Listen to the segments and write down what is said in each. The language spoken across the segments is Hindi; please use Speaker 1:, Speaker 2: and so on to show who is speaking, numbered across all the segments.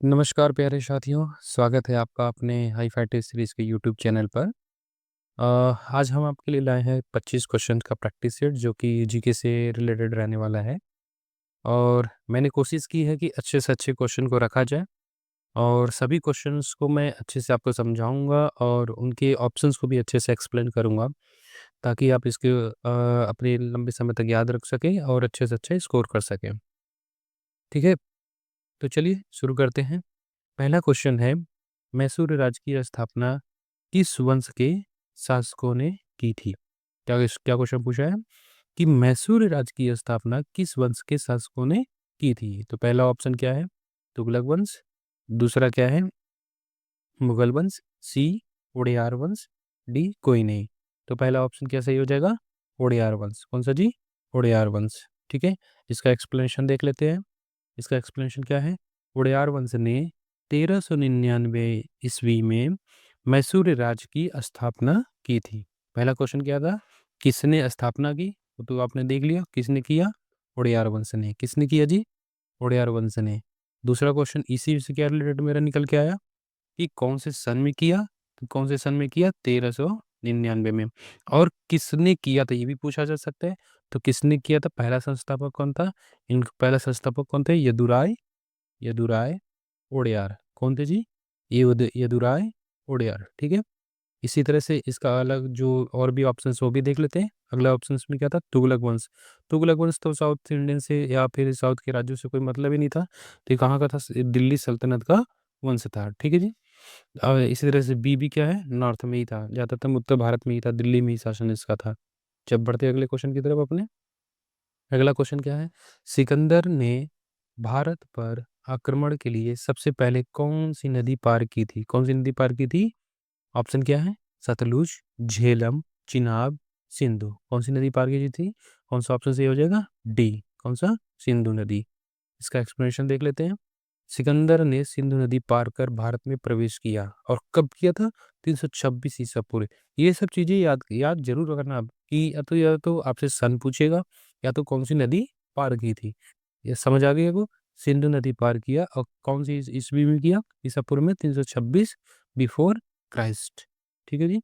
Speaker 1: नमस्कार प्यारे साथियों, स्वागत है आपका अपने हाई फाई टेस्ट सीरीज़ के यूट्यूब चैनल पर। आज हम आपके लिए लाए हैं 25 क्वेश्चन का प्रैक्टिस सेट जो कि जीके से रिलेटेड रहने वाला है। और मैंने कोशिश की है कि अच्छे से अच्छे क्वेश्चन को रखा जाए और सभी क्वेश्चंस को मैं अच्छे से आपको समझाऊंगा और उनके ऑप्शंस को भी अच्छे से एक्सप्लेन करूंगा ताकि आप इसके अपने लंबे समय तक याद रख सकें और अच्छे से अच्छे स्कोर कर सकें। ठीक है, तो चलिए शुरू करते हैं। पहला क्वेश्चन है, मैसूर राज्य की स्थापना किस वंश के शासकों ने की थी? क्या क्वेश्चन पूछा है कि मैसूर राज्य की स्थापना किस वंश के शासकों ने की थी? तो पहला ऑप्शन क्या है? तुगलक वंश। दूसरा क्या है? मुगल वंश। सी उड़ियार वंश। डी कोई नहीं। तो पहला ऑप्शन क्या सही हो जाएगा? उड़ियार वंश। कौन सा जी? उड़ियार वंश। ठीक है, इसका एक्सप्लेनेशन देख लेते हैं। इसका एक्सप्लेनेशन क्या है? उड़ियार वंश ने 1399 ईस्वी में मैसूर राज्य की स्थापना की थी। पहला क्वेश्चन क्या था? किसने स्थापना की? तो आपने देख लिया, किसने किया? उड़ियार वंश ने। किसने किया जी? उड़ियार वंश ने। दूसरा क्वेश्चन इसी से क्या रिलेटेड मेरा निकल के आया कि कौन से सन में किया? तो कौन से सन में किया? 1399 में। और किसने किया था ये भी पूछा जा सकता है। तो किसने किया था? पहला संस्थापक कौन था? इनका पहला संस्थापक कौन थे? यदुराय यदुराय उड़ियार। कौन थे जी? यदुराय उड़ियार। ठीक है, इसी तरह से इसका अलग जो और भी ऑप्शन वो भी देख लेते हैं। अगला ऑप्शन में क्या था? तुगलक वंश। तुगलक वंश तो साउथ इंडियन से या फिर साउथ के राज्यों से कोई मतलब ही नहीं था। तो ये कहाँ का था? दिल्ली सल्तनत का वंश था। ठीक है जी। इसी तरह से बी क्या है? नॉर्थ में ही था, ज़्यादातर उत्तर भारत में ही था, दिल्ली में ही शासन इसका था। जब बढ़ते अगले क्वेश्चन की तरफ अपने, अगला क्वेश्चन क्या है? सिकंदर ने भारत पर आक्रमण के लिए सबसे पहले कौन सी नदी पार की थी? कौन सी नदी पार की थी? ऑप्शन क्या है? सतलुज, झेलम, चिनाब, सिंधु। कौन सी नदी पार की थी? कौन सा ऑप्शन सही हो जाएगा? डी। कौन सा? सिंधु नदी। इसका एक्सप्लेनेशन देख लेते हैं। सिकंदर ने सिंधु नदी पार कर भारत में प्रवेश किया और कब किया था? 326 ईसा पूर्व। ये सब चीजें याद याद जरूर रखना आप कि या तो आपसे सन पूछेगा या तो कौन सी नदी पार की थी। ये समझ आ गई को? सिंधु नदी पार किया और कौन सी ईस्वी में किया? ईसा पूर्व में 326 बिफोर क्राइस्ट। ठीक है जी।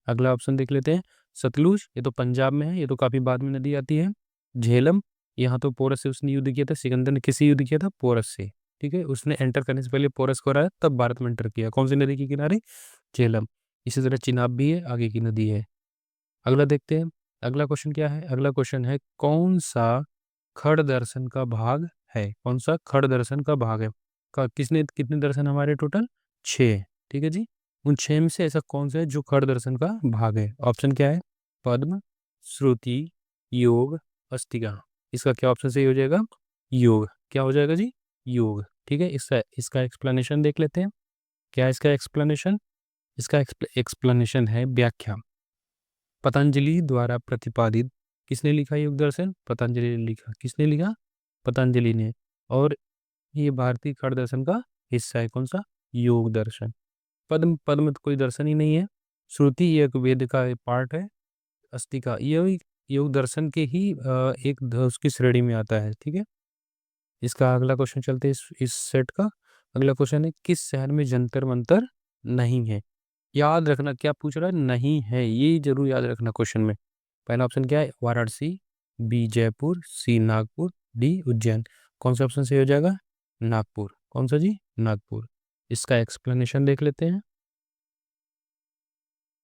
Speaker 1: अगला ऑप्शन देख लेते हैं। सतलुज, ये तो पंजाब में है, ये तो काफी बाद में नदी आती है। झेलम, यहाँ तो पोरस से उसने युद्ध किया था। सिकंदर ने किसी युद्ध किया था? पोरस से। ठीक है, उसने एंटर करने से पहले पोरस को हराया तब भारत में एंटर किया। कौन सी नदी के किनारे? झेलम। इसी तरह चिनाब भी है, आगे की नदी है। अगला देखते हैं। अगला क्वेश्चन क्या है? अगला क्वेश्चन है, कौन सा खड़ दर्शन का भाग है? कौन सा खड़ दर्शन का भाग है? किसने कितने दर्शन हमारे टोटल? 6। ठीक है जी। उन 6 में से ऐसा कौन सा है जो खड़ दर्शन का भाग है? ऑप्शन क्या है? पद्म, श्रुति, योग, अस्तिका। इसका क्या ऑप्शन सही हो जाएगा? योग। क्या हो जाएगा जी? योग। ठीक है, इसका इसका एक्सप्लेनेशन देख लेते हैं। क्या है इसका एक्सप्लेनेशन? इसका एक्सप्लेनेशन है व्याख्या। पतंजलि द्वारा प्रतिपादित। किसने लिखा योग दर्शन? पतंजलि ने लिखा। किसने लिखा? पतंजलि ने। और ये भारतीय खड़ दर्शन का हिस्सा है। कौन सा? योग दर्शन। पद्म पद्म तो कोई दर्शन ही नहीं है। श्रुति ये एक वेद का पार्ट है। अस्तिका ये भी योग दर्शन के ही एक उसकी श्रेणी में आता है। ठीक है, इसका अगला क्वेश्चन चलते हैं इस सेट का। अगला क्वेश्चन है, किस शहर में जंतर मंतर नहीं है? याद रखना क्या पूछ रहा है? नहीं है, ये जरूर याद रखना क्वेश्चन में। पहला ऑप्शन क्या है? वाराणसी। बी जयपुर। सी नागपुर। डी उज्जैन। कौन सा ऑप्शन सही हो जाएगा? नागपुर। कौन सा जी? नागपुर। इसका एक्सप्लेनेशन देख लेते हैं।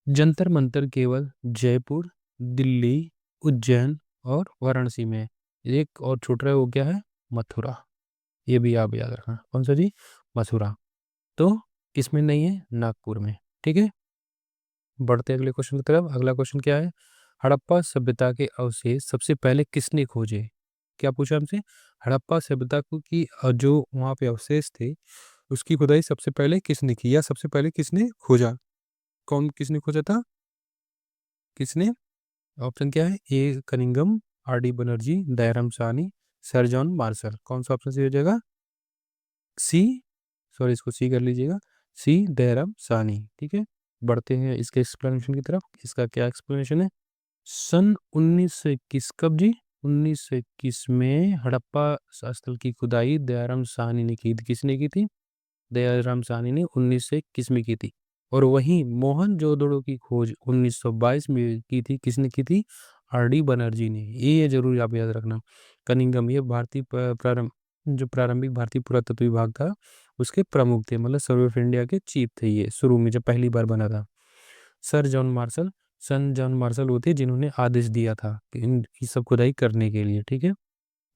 Speaker 1: जंतर मंतर केवल जयपुर, दिल्ली, उज्जैन और वाराणसी में है। एक और छूट रहा है, वो क्या है? मथुरा। ये भी आप याद रखना। कौन सा जी? मथुरा। तो किसमें नहीं है? नागपुर में। ठीक है, बढ़ते अगले क्वेश्चन की तरफ। अगला क्वेश्चन क्या है? हड़प्पा सभ्यता के अवशेष सबसे पहले किसने खोजे? क्या पूछा हमसे? हड़प्पा सभ्यता को की जो वहाँ पे अवशेष थे उसकी खुदाई सबसे पहले किसने की या सबसे पहले किसने खोजा? कौन किसने खोजा था? किसने? ऑप्शन क्या है? A Cunningham, R D Banerjee, Dayaram Sahni, sir John Marshall. कौन सा ऑप्शन सही हो जाएगा? सी। सॉरी, इसको सी कर लीजिएगा। सी दयाराम साहनी। ठीक है, बढ़ते हैं इसके एक्सप्लेनेशन की तरफ। इसका क्या एक्सप्लेनेशन है? सन 1921। कब जी? 1921 में हड़प्पा स्थल की खुदाई दयाराम साहनी ने की थी। किसने की थी? दयाराम साहनी ने 1921 में की थी। और वहीं मोहनजोदड़ो की खोज 1922 में की थी। किसने की थी? आर.डी. बनर्जी ने। ये जरूर आप याद रखना। कनिंघम ये भारतीय जो प्रारंभिक भारतीय पुरातत्व विभाग था उसके प्रमुख थे, मतलब सर्वे ऑफ इंडिया के चीफ थे ये शुरू में जब पहली बार बना था। सर जॉन मार्शल, सन जॉन मार्शल वो थे जिन्होंने आदेश दिया था कि इनकी सब खुदाई करने के लिए। ठीक है,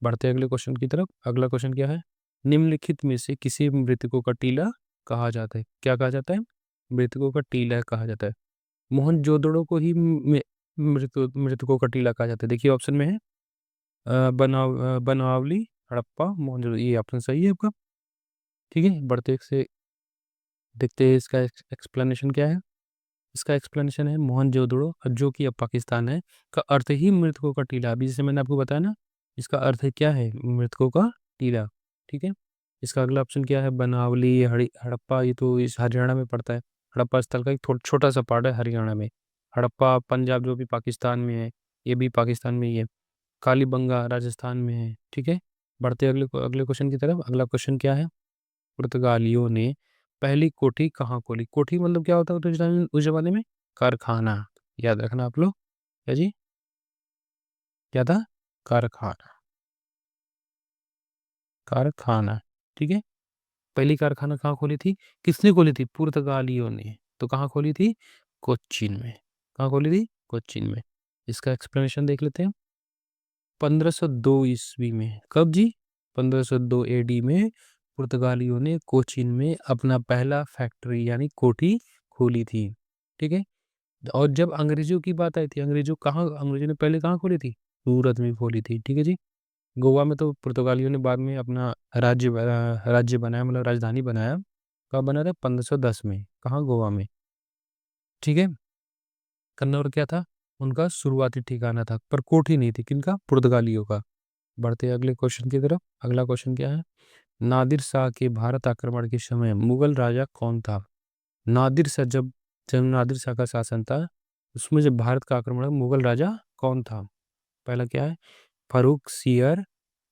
Speaker 1: बढ़ते अगले क्वेश्चन की तरफ। अगला क्वेश्चन क्या है? निम्नलिखित में से किसी मृतकों का टीला कहा जाता है? क्या कहा जाता है? मृतकों का टीला कहा जाता है। मोहनजोदड़ो को ही मृतकों का टीला कहा जाता है। देखिए ऑप्शन में है बनावली, हड़प्पा, मोहनजोदड़ो। ये ऑप्शन सही है आपका। ठीक है, बढ़ते एक से देखते हैं इसका एक्सप्लेनेशन क्या है। इसका एक्सप्लेनेशन है मोहनजोदड़ो जो कि अब पाकिस्तान है का अर्थ ही मृतकों का टीला। अभी जैसे मैंने आपको बताया ना, इसका अर्थ क्या है? मृतकों का टीला। ठीक है, इसका अगला ऑप्शन क्या है? बनावली, हड़प्पा। ये तो इस हरियाणा में पड़ता है। हड़प्पा स्थल का एक छोटा सा पार्ट है हरियाणा में। हड़प्पा पंजाब जो भी पाकिस्तान में है, ये भी पाकिस्तान में ही है। कालीबंगा राजस्थान में है। ठीक है, बढ़ते अगले अगले क्वेश्चन की तरफ। अगला क्वेश्चन क्या है? पुर्तगालियों ने पहली कोठी कहाँ खोली? कोठी मतलब क्या होता है उस जमाने में? कारखाना। याद रखना आप लोग। क्या जी? क्या था? कारखाना। कारखाना। ठीक है, पहली कारखाना कहाँ खोली थी? किसने खोली थी? पुर्तगालियों ने। तो कहाँ खोली थी? कोच्चिन में। कहाँ खोली थी? कोच्चिन में। इसका एक्सप्लेनेशन देख लेते हैं। 1502 ईस्वी में। कब जी? 1502 एडी में पुर्तगालियों ने कोचीन में अपना पहला फैक्ट्री यानी कोठी खोली थी। ठीक है, और जब अंग्रेजों की बात आई थी, अंग्रेजों ने पहले कहाँ खोली थी? सूरत में खोली थी। ठीक है जी। गोवा में तो पुर्तगालियों ने बाद में अपना राज्य बनाया, मतलब राजधानी बनाया। कब बना था? 1510 में। कहाँ? गोवा में। ठीक है, कन्नौर क्या था? उनका शुरुआती ठिकाना था, पर कोठी नहीं थी। किनका? पुर्तगालियों का। बढ़ते अगले क्वेश्चन की तरफ। अगला क्वेश्चन क्या है? नादिर शाह के भारत आक्रमण के समय मुगल राजा कौन था? नादिर शाह जब जब नादिर शाह का शासन था उसमें जब भारत का आक्रमण हुआ, मुगल राजा कौन था? पहला क्या है? फारूक सियर,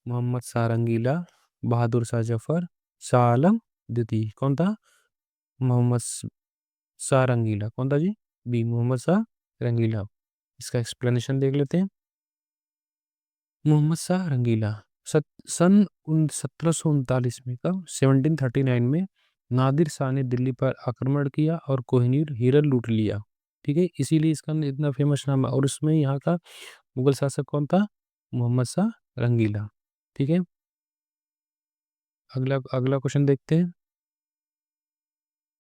Speaker 1: मोहम्मद शाह रंगीला, बहादुर शाह जफर, शाह आलम द्वितीय। कौन था? मोहम्मद शाह रंगीला। कौन था जी? बी, मोहम्मद शाह रंगीला। इसका एक्सप्लेनेशन देख लेते हैं। मोहम्मद शाह रंगीला सन 1739 में, कब? 1739 में नादिर शाह ने दिल्ली पर आक्रमण किया और कोहिनूर हीरा लूट लिया। ठीक है, इसीलिए इसका इतना फेमस नाम है। और उसमें यहाँ का मुगल शासक कौन था? मोहम्मद शाह रंगीला। ठीक है, अगला अगला क्वेश्चन देखते हैं।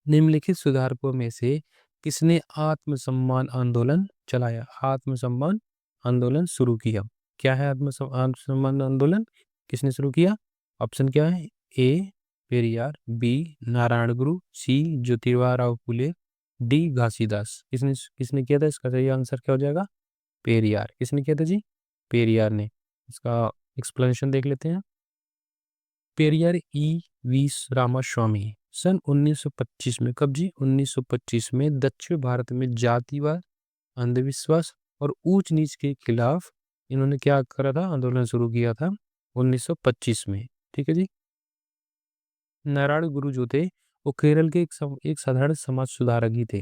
Speaker 1: निम्नलिखित सुधारकों में से किसने आत्मसम्मान आंदोलन चलाया? आत्मसम्मान आंदोलन शुरू किया। क्या है आत्मसम्मान आंदोलन? किसने शुरू किया? ऑप्शन क्या है? ए पेरियार, बी नारायण गुरु, सी ज्योतिबा राव फुले, डी घासीदास। किसने किसने किया था? इसका सही आंसर क्या हो जाएगा? पेरियार। किसने किया था जी? पेरियार ने। इसका एक्सप्लेनेशन देख लेते हैं। पेरियार वी रामास्वामी सन 1925 में, कब जी? 1925 में दक्षिण भारत में जातिवाद, अंधविश्वास और ऊंच नीच के खिलाफ इन्होंने क्या करा था? आंदोलन शुरू किया था 1925 में। ठीक है जी। नारायण गुरु जो थे वो केरल के एक साधारण समाज सुधारक ही थे।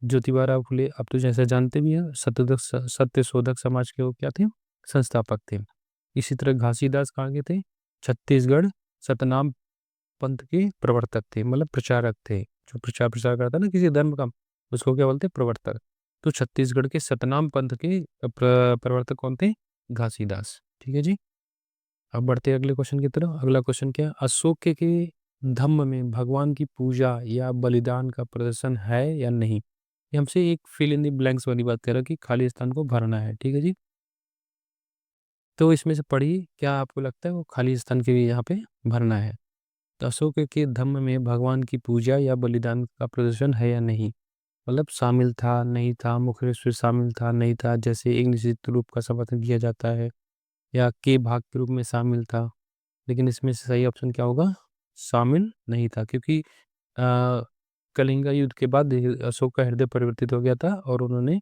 Speaker 1: ज्योतिबा राव फुले आप तो जैसे जानते भी हैं सत्य शोधक समाज के वो क्या थे? संस्थापक थे। इसी तरह घासीदास कहाँ के थे? छत्तीसगढ़ सतनाम पंथ के प्रवर्तक थे, मतलब प्रचारक थे। जो प्रचार प्रसार करता है ना किसी धर्म का, उसको क्या बोलते हैं? प्रवर्तक। तो छत्तीसगढ़ के सतनाम पंथ के प्रवर्तक कौन थे? घासीदास। ठीक है जी। अब बढ़ते हैं अगले क्वेश्चन की तरफ। अगला क्वेश्चन क्या है? अशोक के धम्म में भगवान की पूजा या बलिदान का प्रदर्शन है या नहीं? ये हमसे एक फिल इन द ब्लैंक्स वाली बात कर रहा है कि खाली स्थान को भरना है। ठीक है जी। तो इसमें से पढ़िए, क्या आपको लगता है वो खाली स्थान के लिए यहाँ पे भरना है? तो अशोक के धम्म में भगवान की पूजा या बलिदान का प्रदर्शन है या नहीं? मतलब शामिल था, नहीं था, मुख्य रूप से शामिल था, नहीं था, जैसे एक निश्चित रूप का समर्थन किया जाता है, या के भाग के रूप में शामिल था। लेकिन इसमें से सही ऑप्शन क्या होगा? शामिल नहीं था, क्योंकि आ, कलिंगा युद्ध के बाद अशोक का हृदय परिवर्तित हो गया था और उन्होंने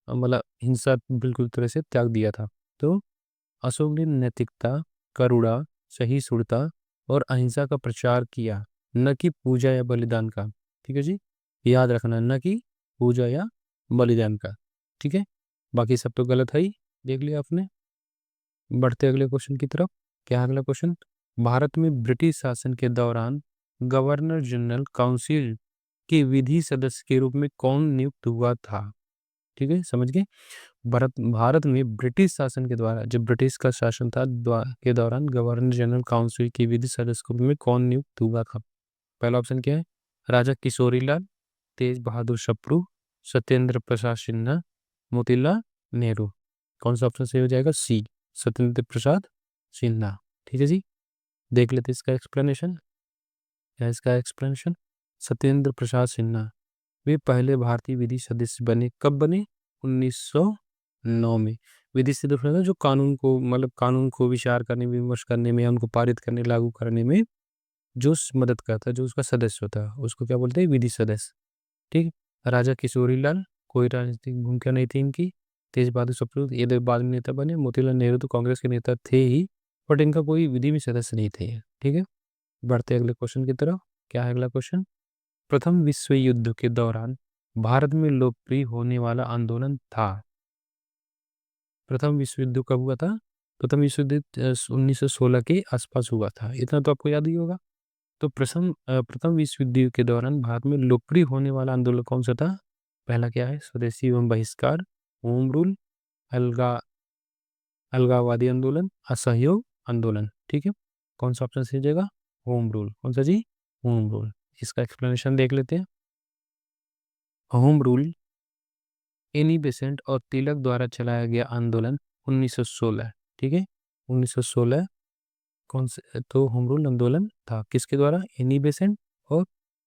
Speaker 1: मतलब हिंसा बिल्कुल तरह से त्याग दिया था। तो अशोक ने नैतिकता, करुणा, सहिष्णुता और अहिंसा का प्रचार किया। न कि पूजा या बलिदान का। ठीक है जी, याद रखना, न कि पूजा या बलिदान का। ठीक है, बाकी सब तो गलत है ही, देख लिया आपने। बढ़ते अगले क्वेश्चन की तरफ। क्या है अगला क्वेश्चन? भारत में ब्रिटिश शासन के दौरान गवर्नर जनरल काउंसिल के विधि सदस्य के रूप में कौन नियुक्त हुआ था? ठीक है, समझ गए। भारत भारत में ब्रिटिश शासन के द्वारा, जब ब्रिटिश का शासन था के दौरान गवर्नर जनरल काउंसिल के विधि सदस्य के रूप में कौन नियुक्त हुआ था? पहला ऑप्शन क्या है? राजा किशोरीलाल, तेज बहादुर सप्रू, सत्येंद्र प्रसाद सिन्हा, मोतीलाल नेहरू। कौन सा ऑप्शन सही हो जाएगा? सी, सत्येंद्र प्रसाद सिन्हा। ठीक है जी, देख लेते इसका एक्सप्लेनेशन। क्या है इसका एक्सप्लेनेशन? सत्येंद्र प्रसाद सिन्हा वे पहले भारतीय विधि सदस्य बने। कब बने? 1909 में। विधि सदस्य मतलब जो कानून को, मतलब कानून को विचार करने में, विमर्श करने में, उनको पारित करने, लागू करने में जो मदद करता है, जो उसका सदस्य होता है, उसको क्या बोलते हैं? विधि सदस्य। ठीक। राजा किशोरीलाल, कोई राजनीतिक भूमिका नहीं थी इनकी। तेज बहादुर सप्रू, ये तो बाद में नेता बने। मोतीलाल नेहरू तो कांग्रेस के नेता थे ही, बट इनका कोई विधि में सदस्य नहीं थे। ठीक है, बढ़ते अगले क्वेश्चन की तरफ। क्या है अगला क्वेश्चन? प्रथम विश्व युद्ध के दौरान भारत में लोकप्रिय होने वाला आंदोलन था। प्रथम विश्व युद्ध कब हुआ था? प्रथम विश्व युद्ध 1916 के आसपास हुआ था, इतना तो आपको याद ही होगा। तो प्रथम विश्व युद्ध के दौरान भारत में लोकप्रिय होने वाला आंदोलन कौन सा था? पहला क्या है? स्वदेशी एवं बहिष्कार, होम रूल, अलगा अलगाववादी आंदोलन, असहयोग आंदोलन। ठीक है, कौन सा ऑप्शन सही हो जाएगा? Home rule. कौन सा जी? Home rule. इसका एक्सप्लेनेशन देख लेते हैं। होम रूल एनी बेसेंट और तिलक द्वारा चलाया गया आंदोलन 1916। ठीक है, 1916 कौन से तो होम रूल आंदोलन था, किसके द्वारा? एनी बेसेंट और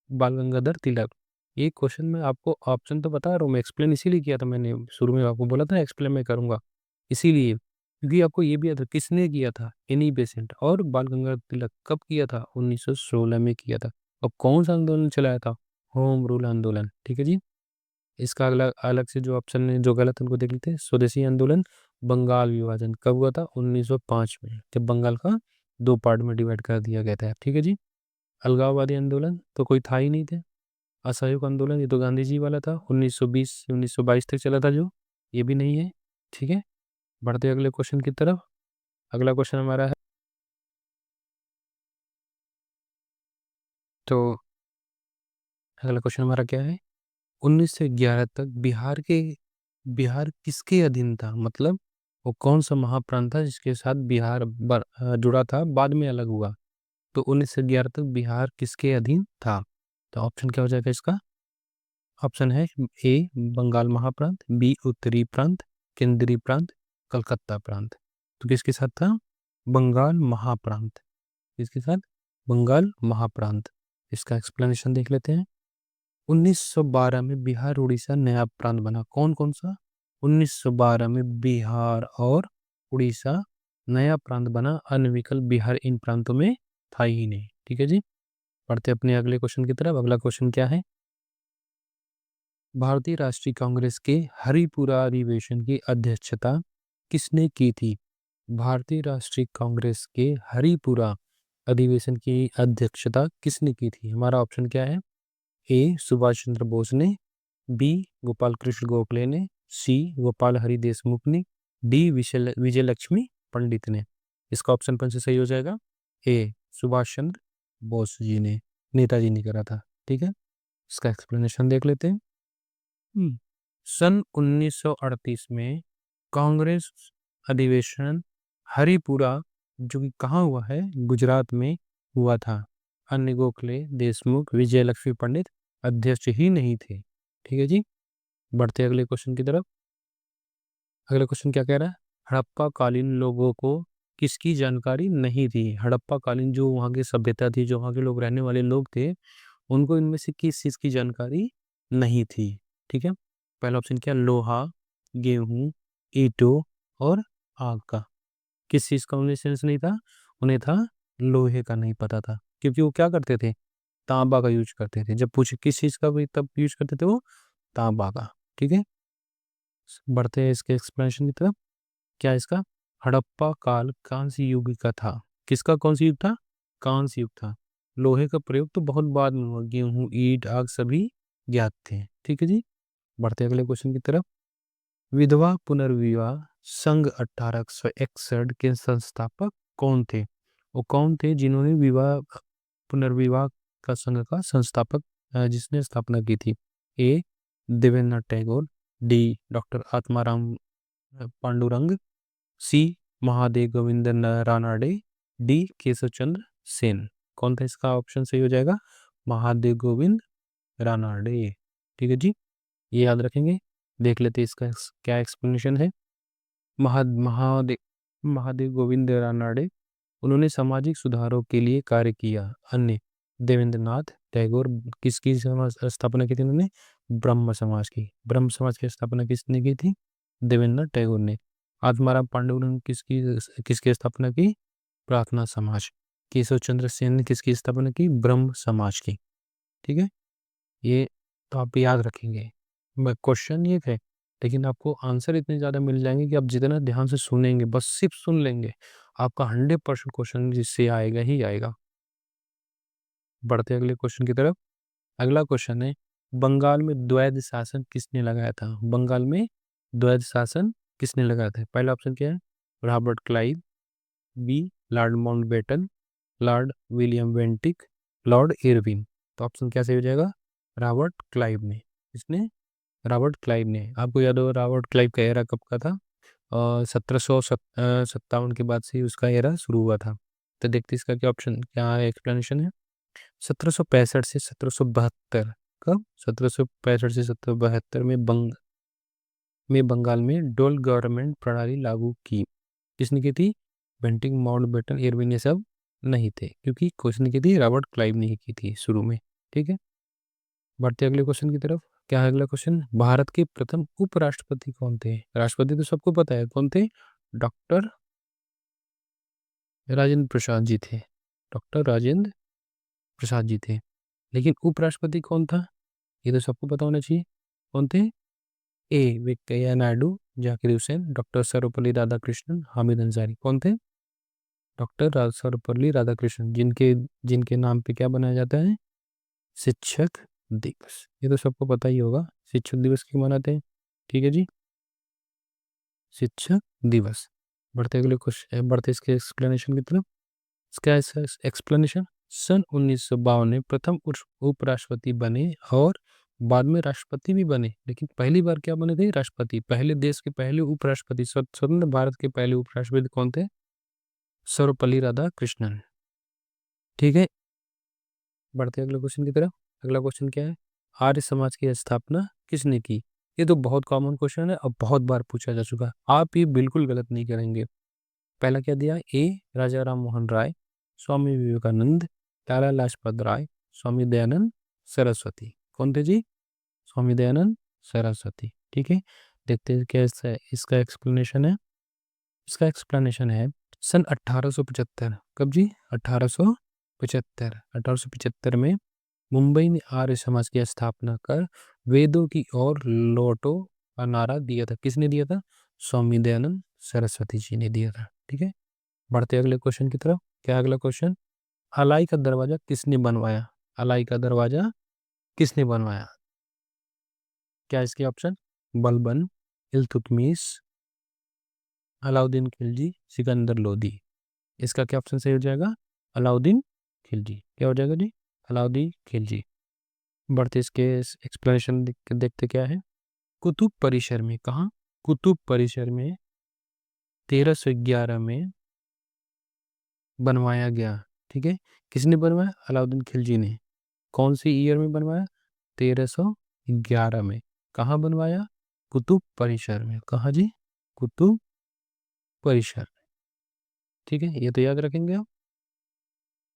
Speaker 1: बाल गंगाधर तिलक। ये क्वेश्चन में आपको ऑप्शन तो बता रहा हूँ मैं, एक्सप्लेन इसीलिए किया था मैंने, शुरू में आपको बोला था एक्सप्लेन मैं करूंगा, इसीलिए क्योंकि आपको ये भी याद था किसने किया था, एनी बेसेंट और बाल गंगाधर तिलक। कब किया था? 1916 में किया था। अब कौन सा आंदोलन चलाया था? होम रूल आंदोलन। ठीक है जी, इसका अगला अलग से जो ऑप्शन है जो गलत है उनको देख लेते हैं। स्वदेशी आंदोलन, बंगाल विभाजन कब हुआ था? 1905 में, जब बंगाल का दो पार्ट में डिवाइड कर दिया गया था। ठीक है जी, अलगाववादी आंदोलन तो कोई था ही नहीं थे। असहयोग आंदोलन ये तो गांधी जी वाला था, 1920 से 1922 तक चला था जो, ये भी नहीं है। ठीक है, बढ़ते अगले क्वेश्चन की तरफ। अगला क्वेश्चन हमारा है, तो अगला क्वेश्चन हमारा क्या है? 1911 तक बिहार किसके अधीन था? मतलब वो कौन सा महाप्रांत था जिसके साथ बिहार जुड़ा था, बाद में अलग हुआ। तो 1911 तक बिहार किसके अधीन था? तो ऑप्शन क्या हो जाएगा इसका? ऑप्शन है ए बंगाल महाप्रांत, बी उत्तरी प्रांत, केंद्रीय प्रांत, कलकत्ता प्रांत। तो किसके साथ था? बंगाल महाप्रांत। किसके साथ? बंगाल महाप्रांत। इसका एक्सप्लेनेशन देख लेते हैं। 1912 में बिहार उड़ीसा नया प्रांत बना। कौन कौन सा? 1912 में बिहार और उड़ीसा नया प्रांत बना, अन्य विकल्प बिहार इन प्रांतों में था ही नहीं। ठीक है जी, पढ़ते अपने अगले क्वेश्चन की तरफ। अगला क्वेश्चन क्या है? भारतीय राष्ट्रीय कांग्रेस के हरिपुरा अधिवेशन की अध्यक्षता किसने की थी? भारतीय राष्ट्रीय कांग्रेस के हरिपुरा अधिवेशन की अध्यक्षता किसने की थी? हमारा ऑप्शन क्या है? ए सुभाष चंद्र बोस ने, बी गोपाल कृष्ण गोखले ने, सी गोपाल हरि देशमुख ने, डी विजय लक्ष्मी पंडित ने। इसका ऑप्शन कौन से सही हो जाएगा? ए सुभाष चंद्र बोस जी ने, नेताजी ने करा था। ठीक है, इसका एक्सप्लेनेशन देख लेते हैं। हम्म, सन 1938 में कांग्रेस अधिवेशन हरिपुरा, जो कि कहाँ हुआ है? गुजरात में हुआ था। अन्य गोखले, देशमुख, विजय लक्ष्मी पंडित अध्यक्ष ही नहीं थे। ठीक है जी, बढ़ते अगले क्वेश्चन की तरफ। अगला क्वेश्चन क्या कह रहा है? हड़प्पा कालीन लोगों को किसकी जानकारी नहीं थी? हड़प्पा कालीन जो वहाँ की सभ्यता थी, जो वहाँ के लोग रहने वाले लोग थे, उनको इनमें से किस चीज़ की जानकारी नहीं थी? ठीक है, पहला ऑप्शन क्या? लोहा, गेहूं, ईंटों और आग का। किस चीज़ का उन्हें सेंस नहीं था? उन्हें था लोहे का नहीं पता था, क्योंकि वो क्या करते थे? तांबा का यूज करते थे। जब पूछे किस चीज़ का, भी तब यूज करते थे वो तांबा का। ठीक है, बढ़ते हैं इसके एक्सप्लेनेशन की तरफ। क्या इसका? हड़प्पा काल कांस्य युग का था। किसका कौन सा युग था? कांस्य युग था। लोहे का प्रयोग तो बहुत बाद में हुआ, गेहूं, ईंट, आग सभी ज्ञात थे। ठीक है जी। बढ़ते अगले क्वेश्चन की तरफ। विधवा पुनर्विवाह संघ 1861 के संस्थापक कौन थे? वो कौन थे जिन्होंने विवाह पुनर्विवाह का संघ का संस्थापक जिसने स्थापना की थी? ए देवेंद्रनाथ टैगोर, डी डॉक्टर आत्माराम पांडुरंग, सी महादेव गोविंद रानाडे, डी केशव चंद्र सेन। कौन था इसका ऑप्शन सही हो जाएगा? महादेव गोविंद रानाडे। ठीक है जी, ये याद रखेंगे। देख लेते हैं इसका क्या एक्सप्लेनेशन है। महादेव महादेव गोविंद रानाडे, उन्होंने सामाजिक सुधारों के लिए कार्य किया। अन्य देवेंद्रनाथ टैगोर, किसकी स्थापना की थी उन्होंने? ब्रह्म समाज की। ब्रह्म समाज की स्थापना किसने की थी? देवेंद्रनाथ टैगोर ने। आत्माराम पांडुरंग किसकी किसकी स्थापना की? प्रार्थना समाज। केशव चंद्र सेन ने किसकी स्थापना की? ब्रह्म समाज की। ठीक है, ये तो आप याद रखेंगे। क्वेश्चन ये थे, लेकिन आपको आंसर इतने ज़्यादा मिल जाएंगे कि आप जितना ध्यान से सुनेंगे, बस सिर्फ सुन लेंगे, आपका 100% क्वेश्चन जिससे आएगा ही आएगा। बढ़ते अगले क्वेश्चन की तरफ। अगला क्वेश्चन है, बंगाल में द्वैध शासन किसने लगाया था? बंगाल में द्वैध शासन किसने लगाया था? पहला ऑप्शन क्या है? Robert Clive, B Lord Mountbatten, Lord William Bentinck, Lord Irwin. तो ऑप्शन क्या सही हो जाएगा? रॉबर्ट क्लाइव ने। इसने रॉबर्ट क्लाइव ने। आपको याद होगा रॉबर्ट क्लाइव का एरा कब का था? 1757 के बाद से ही उसका एरा शुरू हुआ था। तो देखते इसका क्या ऑप्शन, क्या एक्सप्लेनेशन है। 1765 से 1772। कब? 1765 से 1772 में बंगाल में डोल गवर्नमेंट प्रणाली लागू की। किसने की थी? बेंटिंक, माउंटबेटन, इरविन ये सब नहीं थे, क्योंकि क्वेश्चन की थी रॉबर्ट क्लाइव ने ही की थी शुरू में। ठीक है, बढ़ते अगले क्वेश्चन की तरफ। क्या है अगला क्वेश्चन? भारत के प्रथम उपराष्ट्रपति कौन थे? राष्ट्रपति तो सबको पता है कौन थे? डॉक्टर राजेंद्र प्रसाद जी थे। डॉक्टर राजेंद्र प्रसाद जी थे। लेकिन उपराष्ट्रपति कौन था? ये तो सबको पता होना चाहिए। कौन थे? ए वेंकैया नायडू, जाकिर हुसैन, डॉक्टर सर्वपल्ली राधाकृष्णन, हामिद अंसारी। कौन थे? डॉक्टर सर्वपल्ली राधाकृष्णन, जिनके जिनके नाम पे क्या बनाया जाता है? शिक्षक दिवस। ये तो सबको पता ही होगा, शिक्षक दिवस क्यों मनाते हैं। ठीक है जी, शिक्षक दिवस। बढ़ते अगले क्वेश्चन, बढ़ते इसके एक्सप्लेनेशन की तरफ। इसका एक्सप्लेनेशन। सन 1952 में प्रथम उपराष्ट्रपति बने और बाद में राष्ट्रपति भी बने, लेकिन पहली बार क्या बने थे? राष्ट्रपति। पहले देश के पहले उपराष्ट्रपति, स्वतंत्र भारत के पहले उपराष्ट्रपति कौन थे? सर्वपल्ली राधाकृष्णन। ठीक है, बढ़ते अगले क्वेश्चन की तरफ। अगला क्वेश्चन क्या है? आर्य समाज की स्थापना किसने की? ये तो बहुत कॉमन क्वेश्चन है और बहुत बार पूछा जा चुका है, आप ये बिल्कुल गलत नहीं करेंगे। पहला क्या दिया? ए राजा राम मोहन राय, स्वामी विवेकानंद, लाला लाजपत राय, स्वामी दयानंद सरस्वती। कौन थे जी? स्वामी दयानंद सरस्वती। ठीक है, देखते हैं क्या इसका एक्सप्लेनेशन है। इसका एक्सप्लेनेशन है, सन 1875। कब जी? 1875। 1875 में मुंबई में आर्य समाज की स्थापना कर वेदों की ओर लौटो का नारा दिया था। किसने दिया था? स्वामी दयानंद सरस्वती जी ने दिया था। ठीक है, बढ़ते अगले क्वेश्चन की तरफ। क्या अगला क्वेश्चन? अलाई का दरवाजा किसने बनवाया? अलाई का दरवाजा किसने बनवाया? क्या इसके ऑप्शन? बलबन, इल्तुतमिश, अलाउद्दीन खिलजी, सिकंदर लोदी। इसका क्या ऑप्शन सही हो जाएगा? अलाउद्दीन खिलजी। क्या हो जाएगा जी? अलाउद्दीन खिलजी। बढ़ते इसके एक्सप्लेनेशन देखते क्या है। कुतुब परिसर में, कहाँ? कुतुब परिसर में 1311 में बनवाया गया। ठीक है, किसने बनवाया? अलाउद्दीन खिलजी ने। कौन सी ईयर में बनवाया? 1311 में। कहाँ बनवाया? कुतुब परिसर में। कहाँ जी? कुतुब परिसर। ठीक है, ये तो याद रखेंगे आप।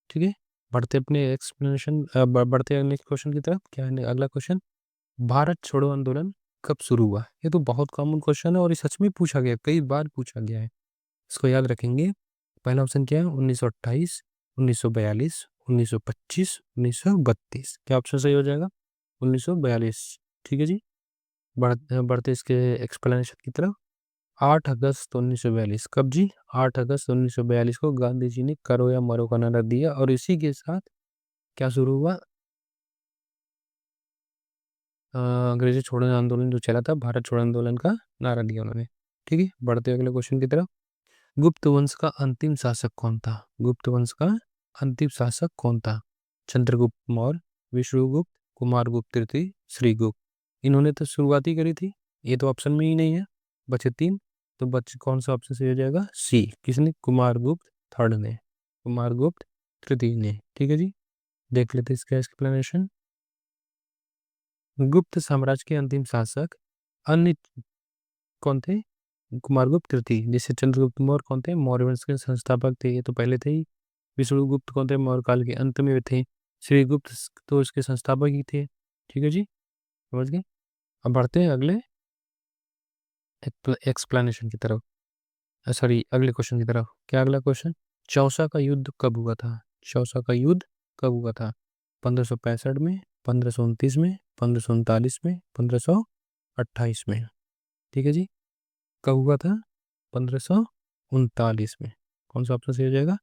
Speaker 1: ठीक है, बढ़ते अपने एक्सप्लेनेशन बढ़ते अगले क्वेश्चन की तरफ। क्या है अगला क्वेश्चन? भारत छोड़ो आंदोलन कब शुरू हुआ? ये तो बहुत कॉमन क्वेश्चन है और ये सच में पूछा गया, कई बार पूछा गया है। इसको याद रखेंगे। पहला ऑप्शन क्या है? 1928, 1942, 1925, 1932। क्या ऑप्शन सही हो जाएगा? 1942। ठीक है जी, बढ़ते इसके एक्सप्लेनेशन की तरफ। 8 अगस्त 1942। कब जी? 8 अगस्त 1942 को गांधी जी ने करो या मरो का नारा दिया और इसी के साथ क्या शुरू हुआ? अंग्रेजी छोड़ो आंदोलन जो चला था, भारत छोड़ो आंदोलन का नारा दिया उन्होंने। ठीक है, बढ़ते अगले क्वेश्चन की तरफ। गुप्त वंश का अंतिम शासक कौन था? गुप्त वंश का अंतिम शासक कौन था? चंद्रगुप्त मौर्य, विष्णुगुप्त, कुमारगुप्त तृतीय, श्रीगुप्त। इन्होंने तो शुरुआत ही करी थी। ये तो ऑप्शन में ही नहीं है, बचे तीन। तो बच्चे कौन सा ऑप्शन सही हो जाएगा? सी। किसने? कुमारगुप्त थर्ड ने, कुमारगुप्त तृतीय ने। ठीक है जी, देख लेते हैं इसका एक्सप्लेनेशन। गुप्त साम्राज्य के अंतिम शासक अन्य कौन थे? कुमारगुप्त तृतीय। जैसे चंद्रगुप्त मौर्य कौन थे? मौर्य वंश के संस्थापक थे, ये तो पहले थे ही। विष्णुगुप्त कौन थे? मौर्य काल के अंत में थे। श्रीगुप्त तो इसके संस्थापक ही थे। ठीक है जी, समझ गए। अब बढ़ते हैं अगले एक्सप्लेनेशन की तरफ, सॉरी अगले क्वेश्चन की तरफ। क्या अगला क्वेश्चन? चौसा का युद्ध कब हुआ था? चौसा का युद्ध कब हुआ था? 1565 में, 1529 में, 1539 में, 1528 में। ठीक है जी, कब हुआ था? 1539 में। कौन सा ऑप्शन सही हो जाएगा?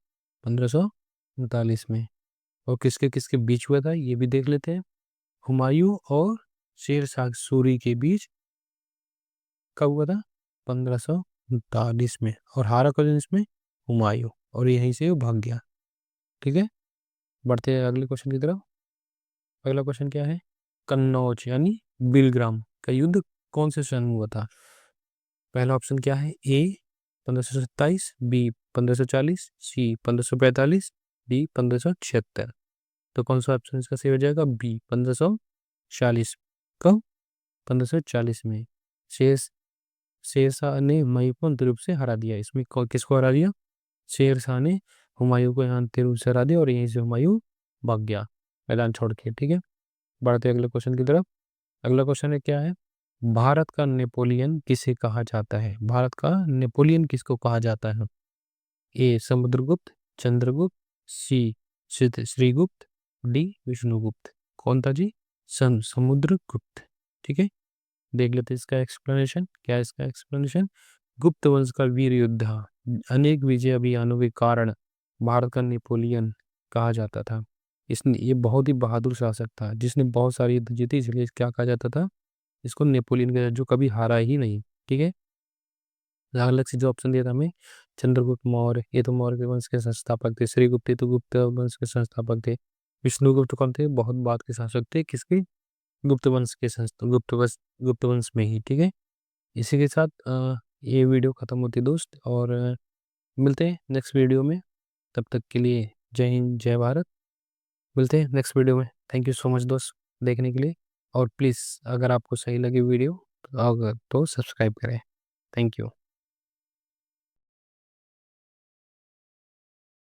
Speaker 1: 1539 में। और किसके किसके बीच हुआ था ये भी देख लेते हैं। हुमायूं और शेर शाह सूरी के बीच कब हुआ था? 1539 में। और हारा कौन इसमें? हुमायूं। और यहीं से वो भाग गया। ठीक है, बढ़ते हैं अगले क्वेश्चन की तरफ। अगला क्वेश्चन क्या है? कन्नौज यानी बिलग्राम का युद्ध कौन से सन में हुआ था? पहला ऑप्शन क्या है? ए 1527, बी 1540, सी 1545, डी 1576। तो कौन सा ऑप्शन इसका सही हो जाएगा? बी 1540। कब? 1540 में। शेष शेरशाह ने हुमायूं को अंतिम रूप से हरा दिया। इसमें किसको हरा दिया? शेरशाह ने हुमायूं को यहाँ अंतिम रूप से हरा दिया और यहीं से हुमायूं भाग गया मैदान छोड़ के। ठीक है, बढ़ते अगले क्वेश्चन की तरफ। अगला क्वेश्चन है क्या है? भारत का नेपोलियन किसे कहा जाता है? भारत का नेपोलियन किसको कहा जाता है? ए समुद्रगुप्त, चंद्रगुप्त, सी श्रीगुप्त, डी विष्णुगुप्त। कौन था जी? समुद्रगुप्त। ठीक है, देख लेते हैं इसका एक्सप्लेनेशन। क्या है इसका एक्सप्लेनेशन? गुप्त वंश का वीर योद्धा, अनेक विजय अभियानों के कारण भारत का नेपोलियन कहा जाता था। इसने ये बहुत ही बहादुर शासक था जिसने बहुत सारी युद्ध जीती, इसलिए क्या कहा जाता था? इसको नेपोलियन का, जो कभी हारा ही नहीं। ठीक है, अलग अलग से जो ऑप्शन दिया था हमें। चंद्रगुप्त मौर्य, ये तो मौर्य के वंश के संस्थापक थे। श्रीगुप्त, ये तो गुप्त वंश के संस्थापक थे। विष्णुगुप्त कौन थे? बहुत बाद के शासक थे। किसके? गुप्त वंश के गुप्त वंश में ही। ठीक है, इसी के साथ ये वीडियो खत्म होती है दोस्त। और मिलते हैं नेक्स्ट वीडियो में। तब तक के लिए जय हिंद, जय भारत। मिलते हैं नेक्स्ट वीडियो में। थैंक यू सो मच दोस्त देखने के लिए। और प्लीज़ अगर आपको सही लगी वीडियो तो सब्सक्राइब करें। Thank you.